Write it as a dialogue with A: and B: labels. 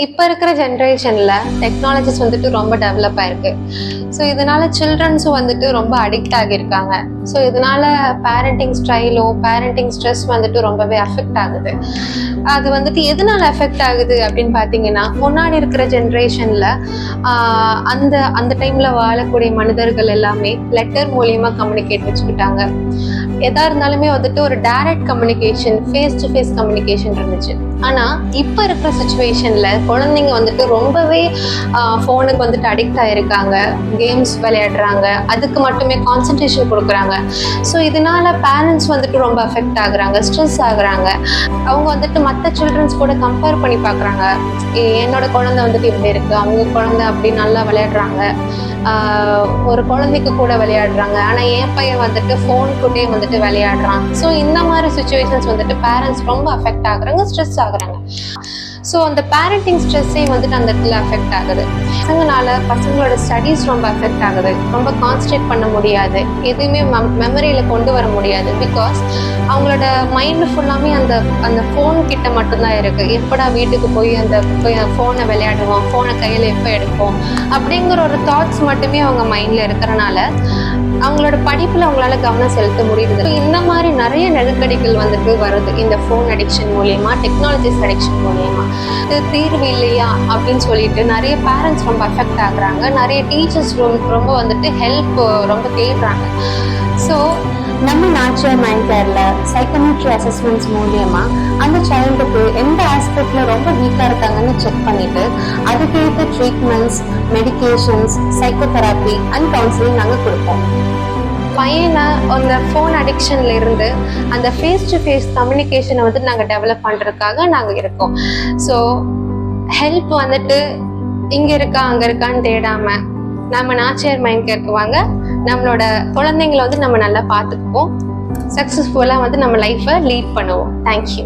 A: இப்போ இருக்கிற ஜென்ரேஷனில் டெக்னாலஜிஸ் வந்துட்டு ரொம்ப டெவலப் ஆயிருக்கு. ஸோ இதனால சில்ட்ரன்ஸும் வந்துட்டு ரொம்ப அடிக்ட் ஆகியிருக்காங்க. ஸோ இதனால பேரண்டிங் ஸ்டைலோ பேரண்டிங் ஸ்ட்ரெஸ் வந்துட்டு ரொம்பவே அஃபெக்ட் ஆகுது. அது வந்துட்டு எதனால அஃபெக்ட் ஆகுது அப்படின்னு பார்த்தீங்கன்னா, முன்னாடி இருக்கிற ஜென்ரேஷனில் அந்த அந்த டைமில் வாழக்கூடிய மனிதர்கள் எல்லாமே லெட்டர் மூலியமாக கம்யூனிகேட் வச்சுக்கிட்டாங்க. எதா இருந்தாலுமே வந்துட்டு ஒரு direct communication, face to face communication இருந்துச்சு. ஆனால் இப்போ இருக்கிற சுச்சுவேஷனில் குழந்தைங்க வந்துட்டு ரொம்பவே ஃபோனுக்கு வந்துட்டு அடிக்ட் ஆகிருக்காங்க, கேம்ஸ் விளையாடுறாங்க, அதுக்கு மட்டுமே கான்சன்ட்ரேஷன் கொடுக்குறாங்க. ஸோ இதனால பேரண்ட்ஸ் வந்துட்டு ரொம்ப அஃபெக்ட் ஆகுறாங்க, ஸ்ட்ரெஸ் ஆகுறாங்க. அவங்க வந்துட்டு மற்ற சில்ட்ரன்ஸ் கூட கம்பேர் பண்ணி பார்க்குறாங்க. என்னோட குழந்தை வந்துட்டு இப்படி இருக்கு, அவங்க குழந்தை அப்படி நல்லா விளையாடுறாங்க, ஒரு குழந்தைக்கு கூட விளையாடுறாங்க, ஆனால் என் பையன் வந்துட்டு ஃபோன் கூடயே வந்துட்டு விளையாடுறான். ஸோ இந்த மாதிரி சுச்சுவேஷன்ஸ் வந்துட்டு பேரண்ட்ஸ் ரொம்ப அஃபெக்ட் ஆகுறாங்க, ஸ்ட்ரெஸ் ஆகுறாங்க. ஸோ அந்த பேரண்டிங் ஸ்ட்ரெஸ்ஸே வந்துட்டு அந்த இடத்துல அஃபெக்ட் ஆகுது. பசங்களால பசங்களோட ஸ்டடீஸ் ரொம்ப அஃபெக்ட் ஆகுது. ரொம்ப கான்சன்ட்ரேட் பண்ண முடியாது, எதுவுமே மெமரியில் கொண்டு வர முடியாது. பிகாஸ் அவங்களோட மைண்டு ஃபுல்லாமே அந்த அந்த ஃபோன் கிட்ட மட்டும்தான் இருக்குது. எப்படா வீட்டுக்கு போய் அந்த ஃபோனை விளையாடுவோம், ஃபோனை கையில் எப்போ எடுப்போம் அப்படிங்கிற ஒரு தாட்ஸ் மட்டுமே அவங்க மைண்டில் இருக்கிறனால அவங்களோட படிப்பில் அவங்களால கவனம் செலுத்த முடியுது. இந்த மாதிரி நிறைய நெருக்கடிகள் வந்துட்டு வருது இந்த ஃபோன் அடிக்ஷன் மூலயமா, டெக்னாலஜிஸ் அடிக்ஷன் மூலயமா. இது தீர்வு இல்லையா அப்படின்னு சொல்லிட்டு நிறைய பேரண்ட்ஸ் ரொம்ப அஃபெக்ட் ஆகுறாங்க, நிறைய டீச்சர்ஸ் ரொம்ப வந்துட்டு ஹெல்ப் ரொம்ப தேடுறாங்க. ஸோ நம்ம நாச்சுரல் மைண்ட் கேரில் சைக்கோமெட்ரி அசஸ்மெண்ட்ஸ் மூலியமா அந்த சைல்டுக்கு எந்த ஆஸ்பெக்ட்ல ரொம்ப வீக்காக இருக்காங்கன்னு செக் பண்ணிட்டு அதுக்கேற்ற treatments, medications, psychotherapy and counselling நாங்கள் கொடுப்போம். பையனை அந்த ஃபோன் அடிக்ஷன்ல இருந்து அந்த ஃபேஸ் டு ஃபேஸ் கம்யூனிகேஷனை வந்து நாங்கள் டெவலப் பண்ணுறதுக்காக நாங்கள் இருக்கோம். ஸோ ஹெல்ப் வந்துட்டு இங்கே இருக்கா அங்கே இருக்கான்னு தேடாம நம்ம நாச்சியார் மைண்ட் கேருக்கு வாங்க. நம்மளோட குழந்தைங்களை வந்து நம்ம நல்லா பார்த்துக்குவோம், சக்ஸஸ்ஃபுல்லாக வந்து நம்ம லைஃப்பை லீட் பண்ணுவோம். தேங்க்யூ.